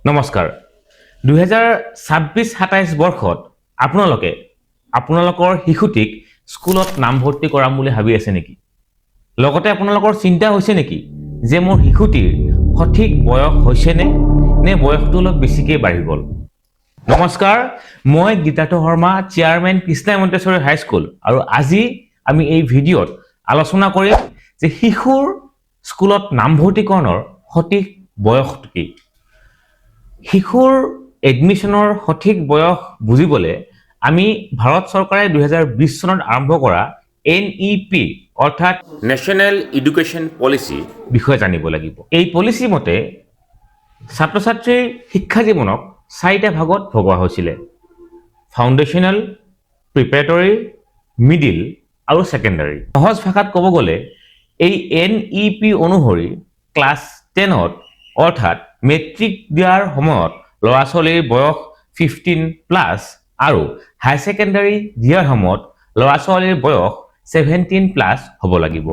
নমস্কাৰ 2026-27 বৰ্ষত আপোনালোকৰ শিশুটিক স্কুলত নামভৰ্তি কৰাম বুলি ভাবি আছে নেকি লগতে আপোনালোকৰ চিন্তা হৈছে নেকি যে মোৰ শিশুটিৰ সঠিক বয়স হৈছে নে বয়সটো অলপ বেছিকৈ বাঢ়ি গ'ল নমস্কাৰ মই গীতাৰ্থ শৰ্মা চেয়াৰম্যান কৃষ্ণা মন্তেশ্বৰী হাই স্কুল আৰু আজি আমি এই ভিডিঅ'ত আলোচনা কৰিম যে শিশুৰ স্কুলত নামভৰ্তিকৰণৰ সঠিক বয়সটো কি শিশুৰ এডমিশনৰ সঠিক বয়স বুজিবলে আমি ভাৰত চৰকাৰে 2020 চনত আৰম্ভ কৰা NEP অৰ্থাৎ নেশ্যনেল এডুকেশ্যন পলিচি বিষয়ে জানিব লাগিব এই পলিচি মতে ছাত্ৰ-ছাত্ৰীৰ শিক্ষা জীৱনক চাৰিটা ভাগত ভগোৱা হৈছিল ফাউণ্ডেশ্যনেল প্ৰিপাৰেটৰী মিডিল আৰু সেকেন্ডাৰী সহজ ভাষাত ক'ব গ'লে এই NEP অনুসৰি ক্লাছ 10ত অৰ্থাৎ মেট্ৰিক দিয়াৰ সময়ত ল'ৰা-ছোৱালীৰ বয়স 15+ আৰু হাই সেকেন্ডাৰী দিয়াৰ সময়ত ল'ৰা-ছোৱালীৰ বয়স 17+ হ'ব লাগিব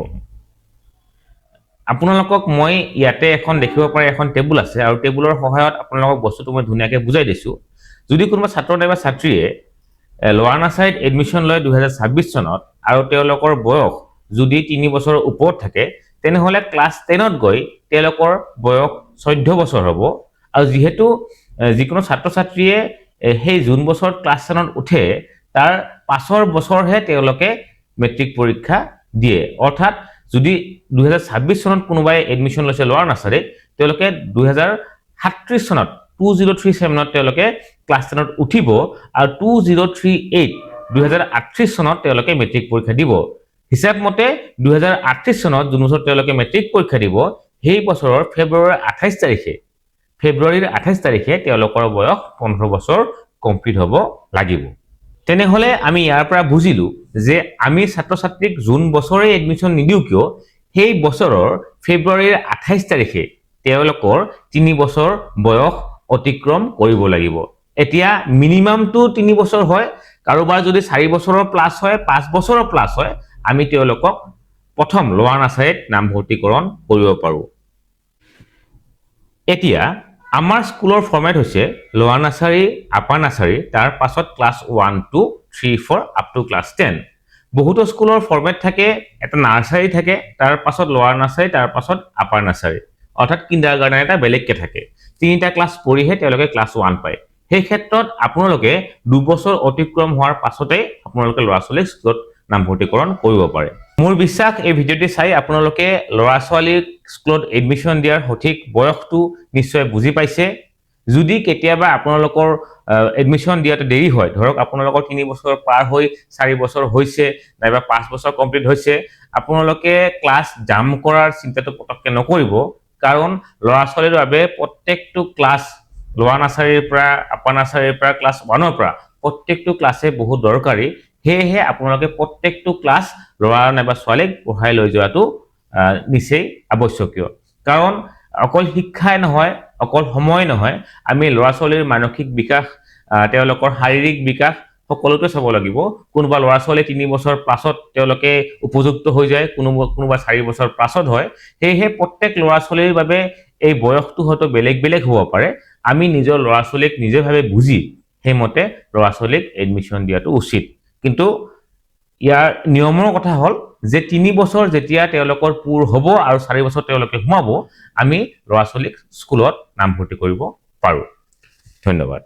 আপোনালোকক মই ইয়াতে এখন দেখিব পাৰে এখন টেবুল আছে আৰু টেবুলৰ সহায়ত আপোনালোকক বস্তুটো মই ধুনীয়াকৈ বুজাই দিছো যদি কোনোবা ছাত্ৰ বা ছাত্ৰীয়ে লোৱাৰ নাৰ্চাৰীত এডমিশন লয় 2026 চনত আৰু তেওঁলোকৰ বয়স যদি 3 বছৰৰ ওপৰত থাকে তেনেহলে ক্লাছ 10ত গৈ তেওঁলোকৰ বয়স 14 বছৰ হ'ব আৰু যেহেতু যিকোনো ছাত্ৰ-ছাত্ৰীয়ে সেই জুন বছৰত ক্লাছ 10ত উঠে তাৰ 5 বছৰহে তেওঁলোকে মেট্ৰিক পৰীক্ষা দিয়ে অৰ্থাৎ যদি 2026 চনত কোনোবাই এডমিশন লৈছে লোৱাৰ নাৰ্চাৰীত তেওঁলোকে 2037 চনত 2037 তেওঁলোকে ক্লাছ 10ত উঠিব আৰু 2038 চনত তেওঁলোকে মেট্ৰিক পৰীক্ষা দিব হিচাপ মতে 2038 চনত জুন বছৰত তেওঁলোকে মেট্ৰিক পৰীক্ষা দিব সেই বছৰৰ ফেব্ৰুৱাৰীৰ 28 তাৰিখে তেওঁলোকৰ বয়স 15 বছৰ কমপ্লিট হ'ব লাগিব তেনেহলে আমি ইয়াৰ পৰা বুজিলো যে আমি ছাত্ৰ-ছাত্ৰীক জুন বছৰে এডমিশন নিদিও কিয় সেই বছৰৰ ফেব্ৰুৱাৰীৰ 28 তাৰিখে তেওঁলোকৰ 3 বছৰ বয়স অতিক্ৰম কৰিব লাগিব এতিয়া মিনিমামটো 3 বছৰ হয় কাৰোবাৰ যদি 4 বছৰৰ প্লাস হয় 5 বছৰৰ প্লাস হয় আমি তেওঁলোকক প্ৰথম লোৱাৰ নাৰ্চাৰীত নামভৰ্তিকৰণ কৰিব পাৰো এতিয়া আমাৰ স্কুলৰ ফৰমেট হৈছে লোৱাৰ নাৰ্চাৰী আপাৰ নাৰ্চাৰী তাৰ পাছত ক্লাছ 1 2 3 4 আপ টু ক্লাছ 10 বহুতো স্কুলৰ ফৰমেট থাকে এটা নাৰ্চাৰী থাকে তাৰ পাছত লোৱাৰ নাৰ্চাৰী তাৰ পাছত আপাৰ নাৰ্চাৰী অৰ্থাৎ কিণ্ডাৰগাৰ্টেন এটা বেলেগকে থাকে তিনিটা ক্লাছ পঢ়িহে তেওঁলোকে ক্লাছ 1 পায় সেই ক্ষেত্ৰত আপোনালোকে 2 বছৰ অতিক্ৰম হোৱাৰ পাছতে আপোনালোকে ল'ৰা-ছোৱালীক স্কুলত নামভৰ্তিকৰণ কৰিব পাৰে মোৰ বিশ্বাস এই ভিডিঅ'টি চাই আপোনালোকে ল'ৰা-ছোৱালীক স্কুলত এডমিশন দিয়াৰ সঠিক বয়সটো নিশ্চয় বুজি পাইছে যদি কেতিয়াবা আপোনালোকৰ এডমিশন দিয়াতে দেৰি হয় ধৰক আপোনালোকৰ 3 বছৰ পাৰ হৈ 4 বছৰ হৈছে নাইবা 5 বছৰ কমপ্লিট হৈছে আপোনালোকে ক্লাছ জাম কৰাৰ চিন্তাটো পটককে নকৰিব কাৰণ ল'ৰা-ছোৱালীৰ বাবে প্ৰত্যেকটো ক্লাছ লোৱাৰ নাৰ্চাৰীৰ পৰা আপাৰ নাৰ্চাৰীৰ পৰা ক্লাছ 1ৰ পৰা প্ৰত্যেকটো ক্লাছে বহুত দৰকাৰী হেহে আপোনালোকে প্ৰত্যেকটো ক্লাছ ল'ৰা নাইবা ছোৱালীক পঢ়াই লৈ যোৱাটো নিশ্চয় আৱশ্যকীয় কাৰণ অকল শিক্ষাই নহয় অকল সময় নহয় আমি ল'ৰা-ছোৱালীৰ মানসিক বিকাশ তেওঁলোকৰ শাৰীৰিক বিকাশ সকলোতে চাব লাগিব কোনোবা ল'ৰা-ছোৱালী 3 বছৰ পাছত তেওঁলোকে উপযুক্ত হৈ যায় কোনোবা 4 বছৰ পাছত হয় হেহে প্ৰত্যেক ল'ৰা-ছোৱালীৰ বাবে এই বয়সটো হয়তো বেলেগ হ'ব পাৰে আমি নিজৰ ল'ৰা-ছোৱালীক নিজেভাৱে বুজি হেমতে ল'ৰা-ছোৱালীক এডমিশন দিয়াটো উচিত কিন্তু ইয়াৰ নিয়মৰ কথা হল যে 3 বছৰ যেতিয়া তেওঁলোকৰ পূৰ হ'ব আৰু 4 বছৰ তেওঁলোকে সোমাব আমি ল'ৰা-ছোৱালীক স্কুলত নামভৰ্তি কৰিব পাৰো ধন্যবাদ